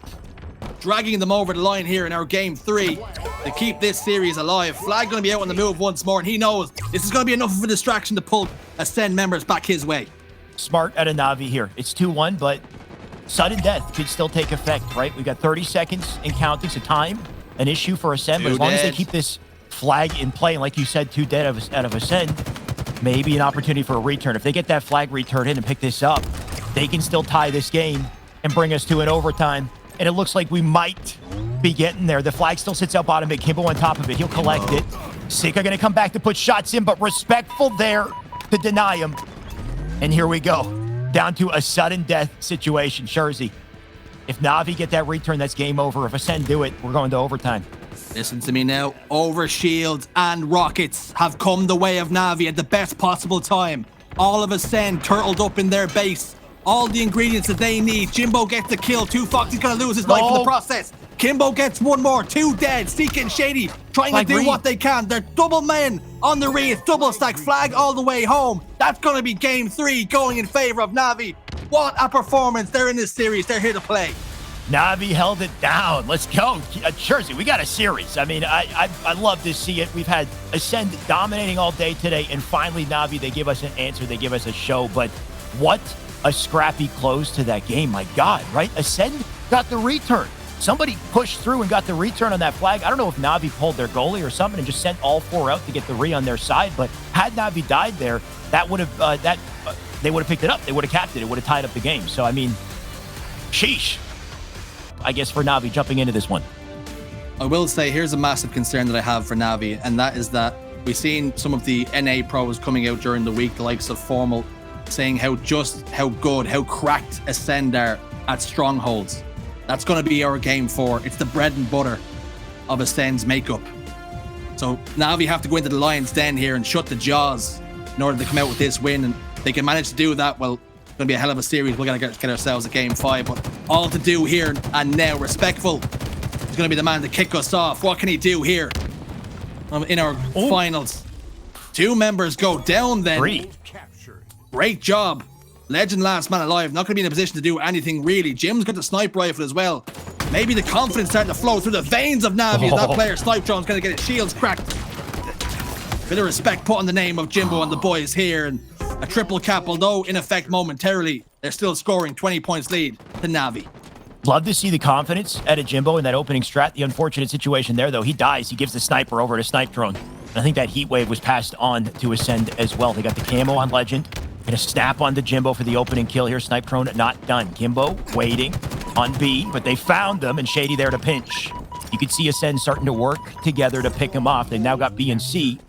Dragging them over the line here in our game 3 to keep this series alive. Flag going to be out on the move once more, and he knows this is going to be enough of a distraction to pull Acend members back his way. Smart out of NaVi here. It's 2-1, but sudden death could still take effect, right? We got 30 seconds and counting, so time, an issue for Acend, but as long as they keep this flag in play, and like you said, 2 dead out of Acend, maybe an opportunity for a return. If they get that flag return in and pick this up, they can still tie this game and bring us to an overtime. And it looks like we might be getting there. The flag still sits out bottom mid. Kimbo on top of it. He'll collect it. Sica going to come back to put shots in, but respectful there to deny him. And here we go. Down to a sudden death situation. Sharzy, if NaVi get that return, that's game over. If Acend do it, we're going to overtime. Listen to me now. Overshields and rockets have come the way of NaVi at the best possible time. All of Acend turtled up in their base. All the ingredients that they need. Jimbo gets the kill. 2 Foxy's gonna lose his life in the process. Kimbo gets 1 more. 2 dead. Sica and Shaady trying to do what they can. They're double men on the wreath. Double stack flag all the way home. That's gonna be game 3 going in favor of NaVi. What a performance. They're in this series. They're here to play. NaVi held it down. Let's go. Jersey, we got a series. I mean, I love to see it. We've had Acend dominating all day today, and finally NaVi, they give us an answer. They give us a show. But what a scrappy close to that game. My God, right? Acend got the return. Somebody pushed through and got the return on that flag. I don't know if NaVi pulled their goalie or something and just sent all 4 out to get the re on their side. But had NaVi died there, that would have they would have picked it up. They would have capped it. It would have tied up the game. So, I mean, sheesh. I guess for NaVi jumping into this one. I will say here's a massive concern that I have for NaVi, and that is that we've seen some of the NA pros coming out during the week, the likes of Formal, saying how good, how cracked Acend are at Strongholds. That's going to be our game 4. It's the bread and butter of Ascend's makeup. So NaVi have to go into the lion's den here and shut the jaws in order to come out with this win, and they can manage to do that. Well, it's going to be a hell of a series. We're going to get ourselves a game 5, but all to do here and now. Respectful is going to be the man to kick us off. What can he do here in our finals? 2 members go down then. 3. Great job. Lqgend last man alive. Not going to be in a position to do anything really. Jim's got the snipe rifle as well. Maybe the confidence starting to flow through the veins of NaVi as that player Snipedrone's going to get his shields cracked. Bit of respect put on the name of Jimbo and the boys here, and a triple cap, although in effect momentarily, they're still scoring 20 points lead to NaVi. Love to see the confidence out of Jimbo in that opening strat. The unfortunate situation there, though, he dies. He gives the sniper over to Snipedrone. And I think that heat wave was passed on to Acend as well. They got the camo on Lqgend. Gonna snap onto Jimbo for the opening kill here. Snipedrone not done. Kimbo waiting on B, but they found them, and Shaady there to pinch. You can see Acend starting to work together to pick him off. They now got B and C,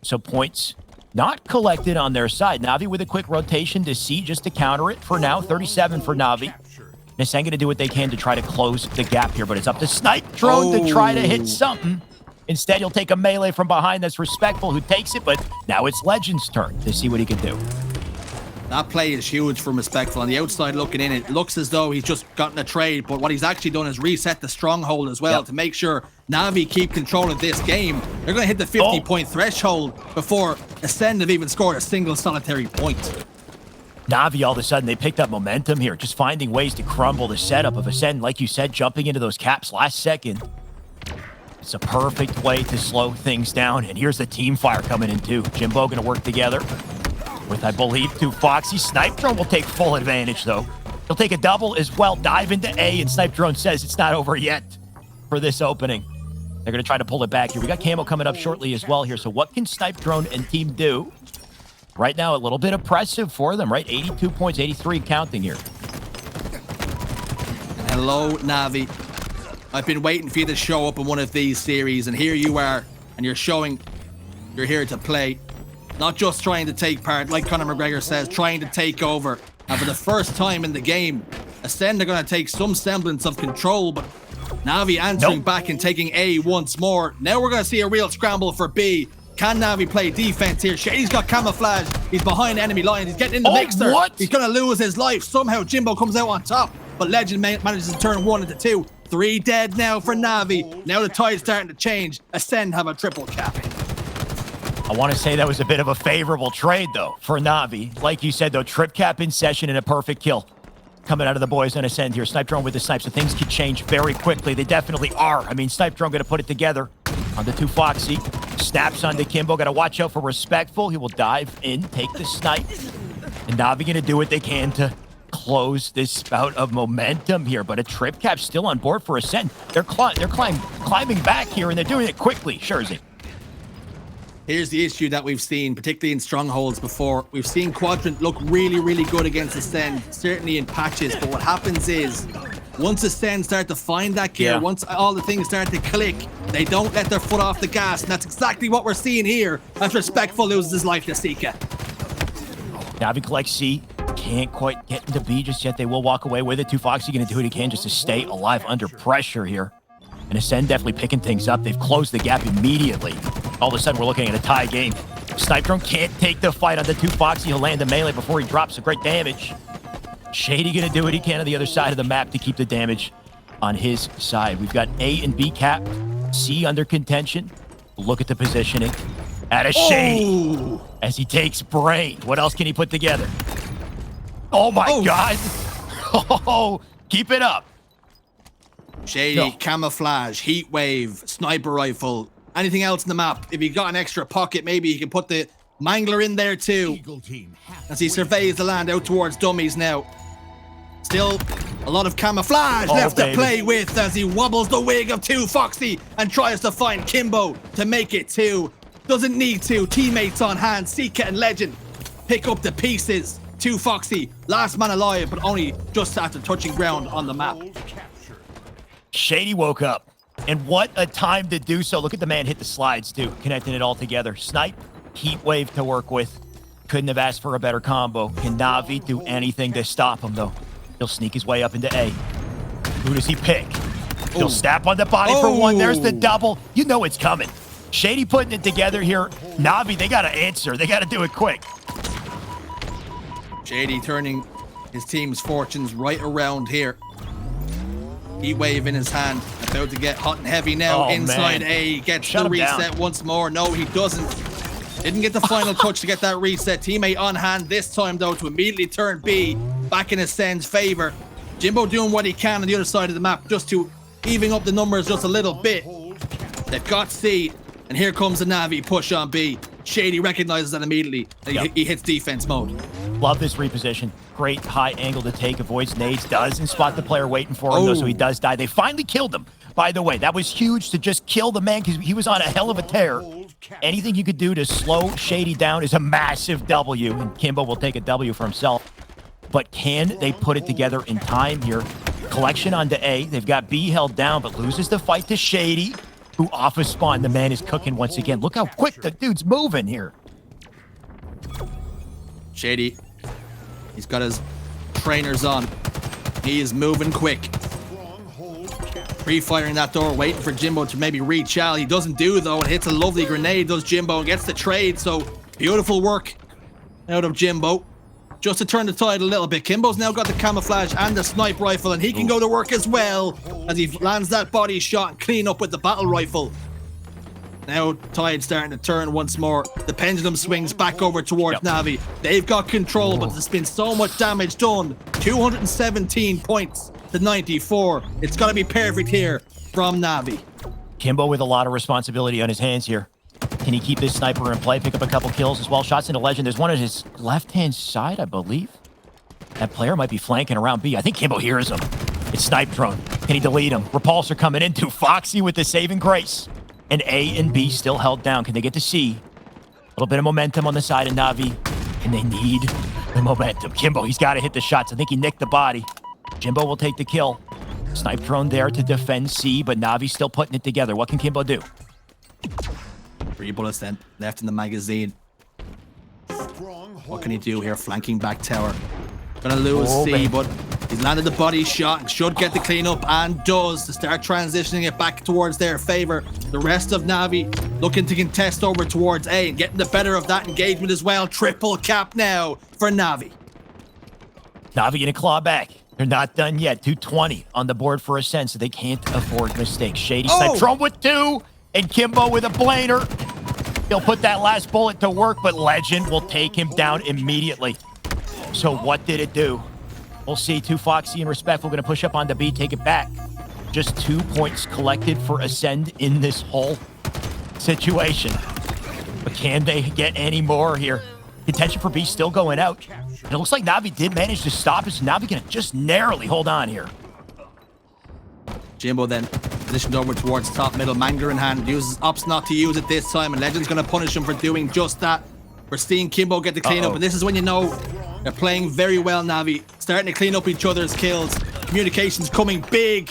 so points not collected on their side. NaVi with a quick rotation to C just to counter it for now. 37 for NaVi. Acend gonna do what they can to try to close the gap here, but it's up to Snipedrone to try to hit something. Instead, he'll take a melee from behind that's respectful, who takes it, but now it's Lqgend's turn to see what he can do. That play is huge from Respectful. On the outside looking in, it looks as though he's just gotten a trade, but what he's actually done is reset the stronghold as well to make sure NaVi keep control of this game. They're going to hit the 50-point threshold before Acend have even scored a single solitary point. NaVi, all of a sudden, they picked up momentum here, just finding ways to crumble the setup of Acend. Like you said, jumping into those caps last second. It's a perfect way to slow things down, and here's the team fire coming in too. Jimbo going to work together with, I believe, 2 Foxy. Snipedrone will take full advantage, though. He'll take a double as well, dive into A, and Snipedrone says it's not over yet for this opening. They're going to try to pull it back here. We got camo coming up shortly as well here, so what can Snipedrone and team do? Right now, a little bit oppressive for them, right? 82 points, 83 counting here. Hello, NaVi. I've been waiting for you to show up in one of these series, and here you are, and you're showing you're here to play. Not just trying to take part, like Conor McGregor says, trying to take over. And for the first time in the game, Acend are going to take some semblance of control, but NaVi answering back and taking A once more. Now we're going to see a real scramble for B. Can NaVi play defense here? Shady's got camouflage. He's behind enemy lines. He's getting in the mixer. He's going to lose his life. Somehow Jimbo comes out on top, but Lqgend manages to turn 1 into 2. 3 dead now for NaVi. Now the tide's starting to change. Acend have a triple cap. I want to say that was a bit of a favorable trade, though, for NaVi. Like you said, though, trip cap in session and a perfect kill coming out of the boys on Acend here. Snipedrone with the snipe, so things could change very quickly. They definitely are. I mean, Snipedrone going to put it together on the 2 Foxy. Snaps onto Kimbo. Got to watch out for Respectful. He will dive in, take the snipe. And NaVi going to do what they can to close this spout of momentum here. But a trip cap still on board for Acend. They're climbing back here, and they're doing it quickly. Sharzy. Here's the issue that we've seen, particularly in Strongholds before. We've seen Quadrant look really, really good against Acend, certainly in patches. But what happens is, once Acend start to find that gear, once all the things start to click, they don't let their foot off the gas. And that's exactly what we're seeing here as Respectful loses his life to Sica. NaVi collects C. Can't quite get into B just yet. They will walk away with it. 2 Foxy going to do what he can just to stay alive under pressure here. And Acend definitely picking things up. They've closed the gap immediately. All of a sudden, we're looking at a tie game. Snipedrone can't take the fight on the 2 Foxy. He'll land the melee before he drops some great damage. Shaady going to do what he can on the other side of the map to keep the damage on his side. We've got A and B capped. C under contention. Look at the positioning. At a Shaady as he takes Brain. What else can he put together? Oh, my God. Oh, keep it up. Shaady, camouflage, heat wave, sniper rifle, anything else in the map. If you got an extra pocket, maybe you can put the Mangler in there too. As he surveys the land out towards dummies now. Still a lot of camouflage left to play with as he wobbles the wig of 2Foxy and tries to find Kimbo to make it 2. Doesn't need to. Teammates on hand. Sica and Lqgend pick up the pieces. 2Foxy, last man alive, but only just after touching ground on the map. Shaady woke up, and what a time to do so. Look at the man hit the slides too, connecting it all together. Snipe, heat wave to work with. Couldn't have asked for a better combo. Can NaVi do anything to stop him though? He'll sneak his way up into A. Who does he pick? He'll snap on the body for 1. There's the double. You know it's coming. Shaady putting it together here. NaVi, they got to answer. They got to do it quick. Shaady turning his team's fortunes right around here. Heat wave in his hand. About to get hot and heavy now. Inside A. Gets the reset once more. No, he doesn't. Didn't get the final touch to get that reset. Teammate on hand this time, though, to immediately turn B back in Acend's favor. Jimbo doing what he can on the other side of the map just to even up the numbers just a little bit. They've got C, and here comes the NaVi push on B. Shaady recognizes that immediately. He hits defense mode. Love this reposition. Great high angle to take, avoids nades, doesn't spot the player waiting for him, though, so he does die. They finally killed him, by the way. That was huge to just kill the man because he was on a hell of a tear. Anything you could do to slow Shaady down is a massive W, and Kimbo will take a W for himself. But can they put it together in time here? Collection onto A. They've got B held down, but loses the fight to Shaady, who off a spawn. The man is cooking once again. Look how quick the dude's moving here. Shaady, he's got his trainers on. He is moving quick. Pre-firing that door, waiting for Jimbo to maybe reach out. He doesn't do, though, and hits a lovely grenade, does Jimbo, and gets the trade. So, beautiful work out of Jimbo. Just to turn the tide a little bit. Kimbo's now got the camouflage and the snipe rifle, and he can go to work as well as he lands that body shot and clean up with the battle rifle. Now, tide starting to turn once more. The pendulum swings back over towards NaVi. They've got control, but there's been so much damage done. 217 points to 94. It's got to be perfect here from NaVi. Kimbo with a lot of responsibility on his hands here. Can he keep this sniper in play, pick up a couple kills as well? Shots into Lqgend. There's one on his left-hand side, I believe. That player might be flanking around B. I think Kimbo hears him. It's Snipedrone. Can he delete him? Repulsor coming in. 2Foxy with the saving grace. And A and B still held down. Can they get to C? A little bit of momentum on the side of NaVi. And they need the momentum. Kimbo, he's got to hit the shots. I think he nicked the body. Jimbo will take the kill. Snipedrone there to defend C, but NaVi's still putting it together. What can Kimbo do? 3 bullets then left in the magazine. What can he do here? Flanking back tower. Gonna lose C, but he's landed the body shot and should get the cleanup, and does, to start transitioning it back towards their favor. The rest of NaVi looking to contest over towards A and getting the better of that engagement as well. Triple cap now for NaVi. NaVi gonna claw back. They're not done yet. 220 on the board for Acend, so they can't afford mistakes. Shaady Snipedrone with 2, and Kimbo with a blainer. He'll put that last bullet to work, but Lqgend will take him down immediately. So what did it do? We'll see. 2Foxy and Respectful going to push up on the B, take it back. Just 2 points collected for Acend in this whole situation. But can they get any more here? Contention for B still going out. And it looks like NaVi did manage to stop it, so NaVi going to just narrowly hold on here. Jimbo then positioned over towards top middle. Mangler in hand. Uses ops not to use it this time, and Lqgend's going to punish him for doing just that. We're seeing Kimbo get the cleanup, and this is when you know they're playing very well, NaVi. Starting to clean up each other's kills. Communications coming big.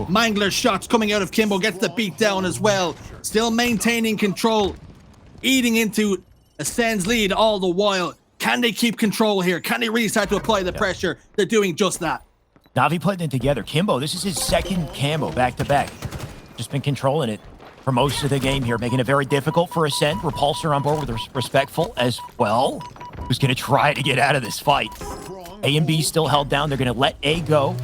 Mangler shots coming out of Kimbo. Gets the beat down as well. Still maintaining control. Eating into Acend's lead all the while. Can they keep control here? Can they really start to apply the pressure? They're doing just that. NaVi putting it together. Kimbo, this is his second camo back-to-back. Just been controlling it for most of the game here, making it very difficult for Acend. Repulsor on board with Respectful as well, who's going to try to get out of this fight. A and B still held down. They're going to let A go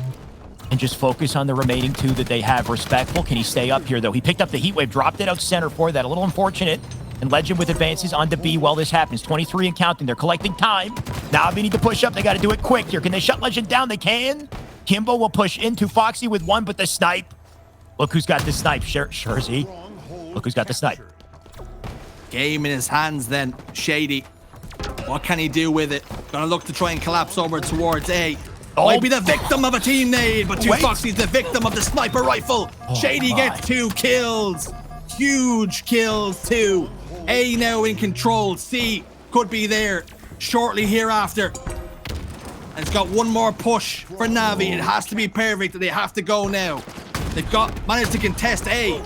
and just focus on the remaining 2 that they have. Respectful, can he stay up here, though? He picked up the heat wave, dropped it out center for that. A little unfortunate. And Lqgend with advances onto B while this happens. 23 and counting. They're collecting time. NaVi need to push up. They got to do it quick here. Can they shut Lqgend down? They can. Kimbo will push into Foxy with 1, but the snipe Look who's got the snipe, Shazy. Look who's got the snipe. Game in his hands then, Shaady. What can he do with it? Gonna look to try and collapse over towards A. Might be the victim of a team nade, but Foxy's the victim of the sniper rifle. Shaady gets 2 kills. Huge kills too. A now in control. C could be there shortly hereafter. And it's got one more push for NaVi. It has to be perfect. They have to go now. They've managed to contest A.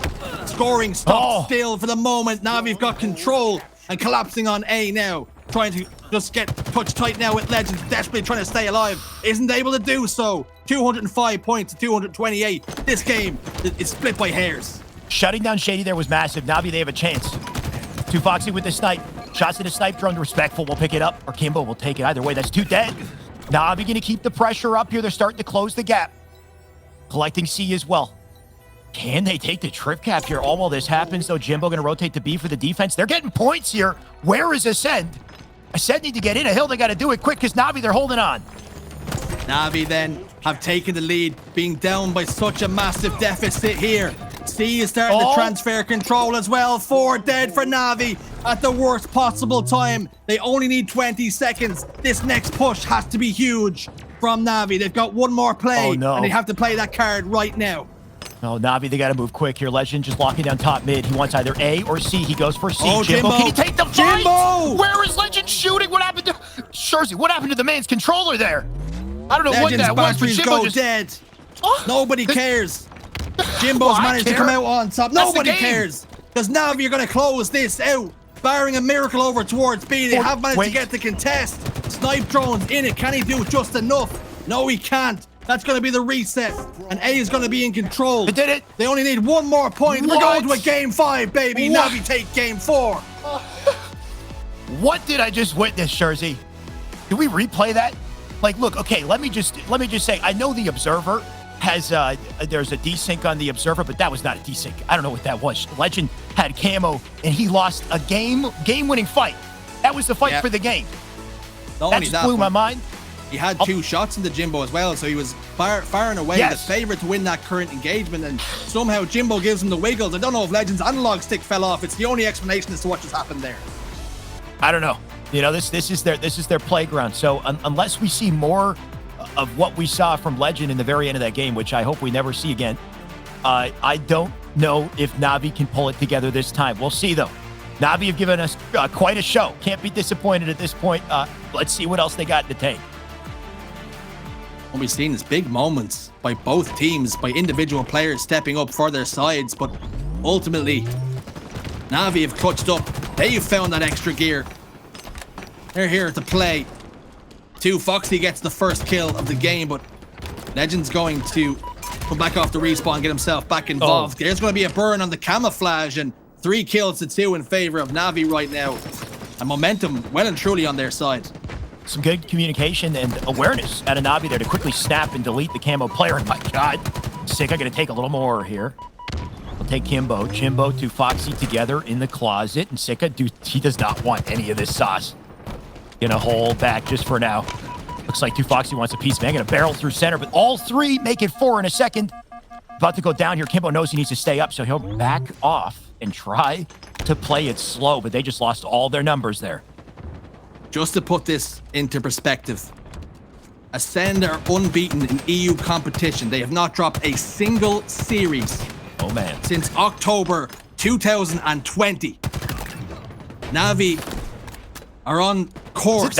Scoring stopped still for the moment. NaVi've got control and collapsing on A now. Trying to just get touch tight now with Legends. Desperately trying to stay alive. Isn't able to do so. 205 points to 228. This game is split by hairs. Shutting down Shaady there was massive. NaVi, they have a chance. Foxy with the snipe. Shots to the Snipedrone. Respectful will pick it up, or Kimbo will take it. Either way, that's 2 dead. NaVi going to keep the pressure up here. They're starting to close the gap. Collecting C as well. Can they take the trip cap here? All while this happens, though, Jimbo going to rotate to B for the defense. They're getting points here. Where is Acend? Acend need to get in a hill. They got to do it quick because NaVi, they're holding on. NaVi then have taken the lead, being down by such a massive deficit here. C is starting to transfer control as well. 4 dead for NaVi at the worst possible time. They only need 20 seconds. This next push has to be huge from NaVi. They've got one more play, and they have to play that card right now. Oh, NaVi, they got to move quick here. Lqgend just locking down top mid. He wants either A or C. He goes for C. Jimbo. Can he take the fight? Jimbo! Where is Lqgend shooting? What happened to Sharzy? What happened to the man's controller there? I don't know Legend's what that was, but Jimbo go just... dead. Nobody cares. Jimbo's managed to come out on top. Nobody cares. Because NaVi are going to close this out. Barring a miracle over towards B. They have managed to get the contest. Snipedrone's in it. Can he do just enough? No, he can't. That's going to be the reset. And A is going to be in control. They did it. They only need one more point. We're going to a game 5, baby. NaVi take game 4. What did I just witness, Sharzy? Do we replay that? Like, look, okay, let me just say, I know the Observer has, there's a desync on the Observer, but that was not a desync. I don't know what that was. Lqgend had camo, and he lost a game-winning fight. That was the fight for the game. That just blew my mind. He had 2 shots in the Jimbo as well, so he was far and away the favorite to win that current engagement, and somehow Jimbo gives him the wiggles. I don't know if Legend's analog stick fell off. It's the only explanation as to what just happened there. I don't know. You know, this is their playground. So unless we see more of what we saw from Lqgend in the very end of that game, which I hope we never see again, I don't know if NaVi can pull it together this time. We'll see, though. NaVi have given us quite a show. Can't be disappointed at this point. Let's see what else they got in the tank. What we've seen is big moments by both teams, by individual players stepping up for their sides, but ultimately, NaVi have clutched up. They've found that extra gear. They're here to play. Foxy gets the first kill of the game, but Legend's going to come back off the respawn and get himself back involved. There's going to be a burn on the camouflage, and 3 kills to 2 in favor of NaVi right now. And momentum well and truly on their side. Some good communication and awareness out of NaVi there to quickly snap and delete the camo player. And my God, Sica going to take a little more here. We'll take Kimbo, Jimbo, Foxy together in the closet. And Sica, he does not want any of this sauce. Gonna hold back just for now. Looks like Foxy wants a piece, man. Gonna barrel through center, but all 3 make it 4 in a second. About to go down here. Kimbo knows he needs to stay up, so he'll back off and try to play it slow, but they just lost all their numbers there. Just to put this into perspective, Acend are unbeaten in EU competition. They have not dropped a single series since October 2020. NaVi are on course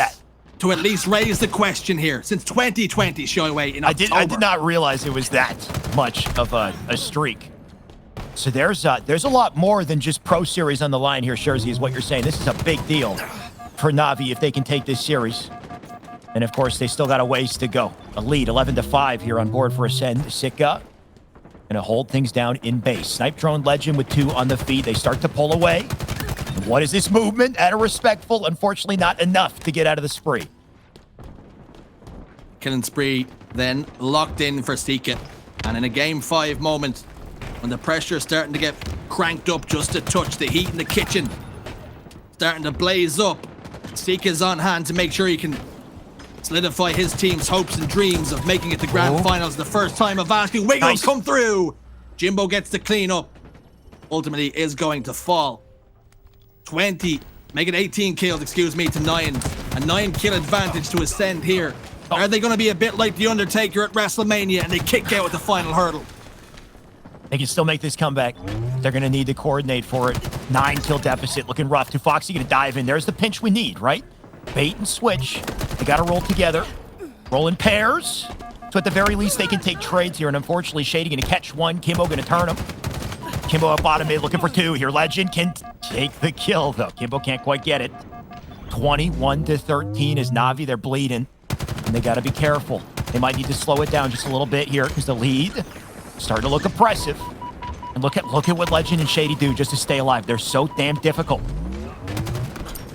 to at least raise the question here since 2020, Shayway, in October. I did not realize it was that much of a streak. So there's a lot more than just Pro Series on the line here, Sharzy, is what you're saying. This is a big deal for NaVi if they can take this series. And of course, they still got a ways to go. A lead, 11-5 here on board for Acend. Sica gonna hold things down in base. Snipedrone, Lqgend with 2 on the feed. They start to pull away. What is this movement? At a respectful, unfortunately not enough to get out of the spree. Killing spree then locked in for Sica. And in a game 5 moment, when the pressure is starting to get cranked up just a touch, the heat in the kitchen starting to blaze up, Sica's on hand to make sure he can solidify his team's hopes and dreams of making it to grand finals the first time of asking. Wiggles come through. Jimbo gets the clean up. Ultimately is going to fall. 20, make it 18 kills, excuse me, to 9. A 9 kill advantage to Acend here. Are they going to be a bit like The Undertaker at WrestleMania and they kick out at the final hurdle? They can still make this comeback. They're going to need to coordinate for it. 9 kill deficit, looking rough. Tufoxy going to dive in. There's the pinch we need, right? Bait and switch. They got to roll together. Roll in pairs. So at the very least, they can take trades here. And unfortunately, Shaady going to catch one. Kimbo going to turn him. Kimbo up bottom mid looking for 2 here. Lqgend can take the kill, though. Kimbo can't quite get it. 21-13 is NaVi. They're bleeding. And they got to be careful. They might need to slow it down just a little bit here because the lead starting to look oppressive. And look at what Lqgend and Shaady do just to stay alive. They're so damn difficult.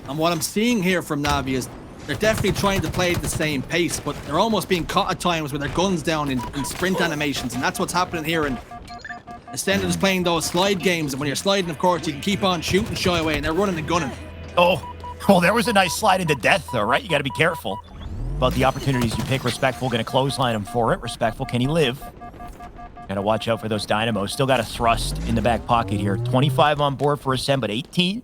And what I'm seeing here from NaVi is they're definitely trying to play at the same pace, but they're almost being caught at times with their guns down in sprint animations, and that's what's happening here. And Acend is playing those slide games, and when you're sliding, of course, you can keep on shooting shy away, and they're running and gunning. Oh, well, there was a nice slide into death, though, right? You got to be careful about the opportunities you pick. Respectful going to clothesline him for it. Respectful, can he live? Got to watch out for those dynamos. Still got a thrust in the back pocket here. 25 on board for Acend, but 18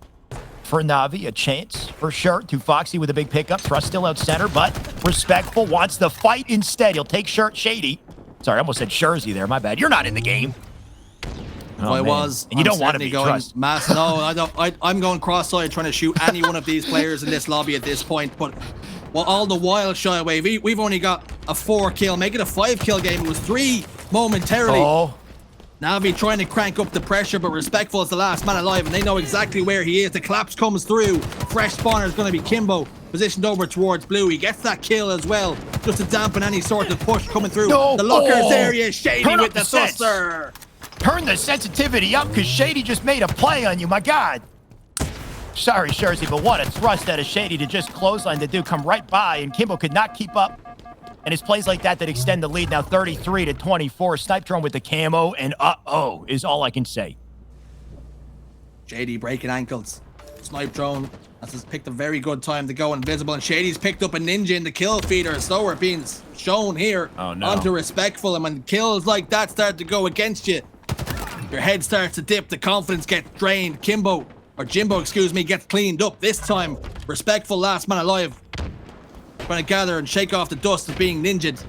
for NaVi. A chance for sure. Tufoxy with a big pickup. Thrust still out center, but Respectful wants the fight instead. He'll take Shaady. Sorry, I almost said Shurzy there. My bad. You're not in the game. Oh, I was. And you don't want to be, trust. No, I don't. I'm going cross-eyed trying to shoot any one of these players in this lobby at this point. But well, all the while, shy away. We've only got a 4 kill. Make it a 5 kill game. It was 3 momentarily. Oh. NaVi trying to crank up the pressure, but Respectful is the last man alive, and they know exactly where he is. The collapse comes through. Fresh spawner is going to be Kimbo, positioned over towards blue. He gets that kill as well, just to dampen any sort of push coming through. No. The lockers area. Shaady Turn with up the the susser. Turn the sensitivity up because Shaady just made a play on you. My God. Sorry, Shurzy, but what a thrust out of Shaady to just clothesline the dude, come right by, and Kimbo could not keep up. And it's plays like that extend the lead now 33-24. Snipedrone with the camo, and uh-oh is all I can say. Shaady breaking ankles. Snipedrone has picked a very good time to go invisible, and Shady's picked up a ninja in the kill feeder. So we're being shown here onto Respectful, and when kills like that start to go against you, your head starts to dip, the confidence gets drained. Jimbo, excuse me, gets cleaned up. This time, Respectful last man alive. Trying to gather and shake off the dust of being ninja'd.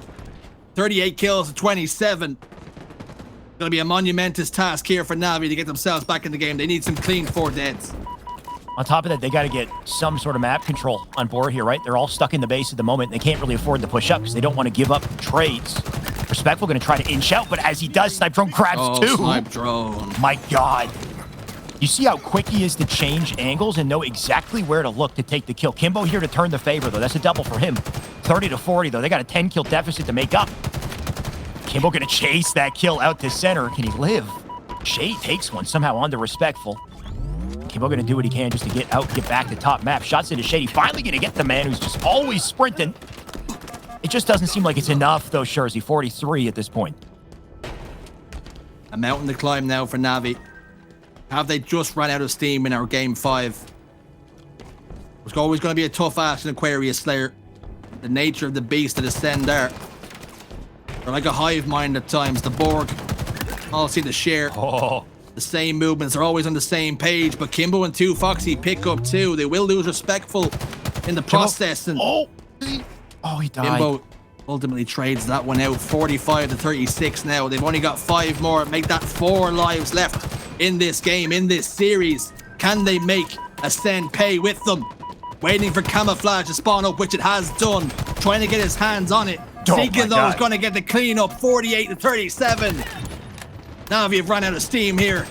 38 kills to 27. Gonna be a monumentous task here for NaVi to get themselves back in the game. They need some clean 4 deads. On top of that, they got to get some sort of map control on board here, right? They're all stuck in the base at the moment. They can't really afford to push up because they don't want to give up trades. Respectful going to try to inch out, but as he does, Snipedrone grabs 2. Snipedrone. My God. You see how quick he is to change angles and know exactly where to look to take the kill. Kimbo here to turn the favor, though. That's a double for him. 30-40, though. They got a 10 kill deficit to make up. Kimbo going to chase that kill out to center. Can he live? Shaady takes one somehow onto Respectful. Kimbo going to do what he can just to get out, get back to top map. Shots into Shaady. Finally going to get the man who's just always sprinting. It just doesn't seem like it's enough, though, Shurzy. 43 at this point. A mountain to climb now for NaVi. Have they just run out of steam in our game 5? It's always going to be a tough ask in Aquarius Slayer. The nature of the beast that Acend there. They're like a hive mind at times. The Borg all see the share. The same movements. They're always on the same page. But Kimbo and Tufoxy pick up 2. They will lose Respectful in the process. And he died. Kimbo ultimately trades that one out. 45-36 now. They've only got 5 more. Make that 4 lives left in this game, in this series. Can they make Acend pay with them? Waiting for camouflage to spawn up, which it has done. Trying to get his hands on it. Sica, though, is going to get the clean up. 48-37. NaVi have run out of steam here.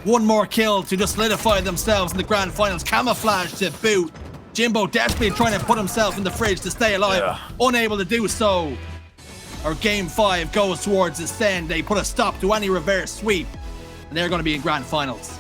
1 more kill to just solidify themselves in the grand finals. Camouflage to boot. Jimbo desperately trying to put himself in the fridge to stay alive. Unable to do so. Our game 5 goes towards Acend. They put a stop to any reverse sweep. And they're going to be in grand finals.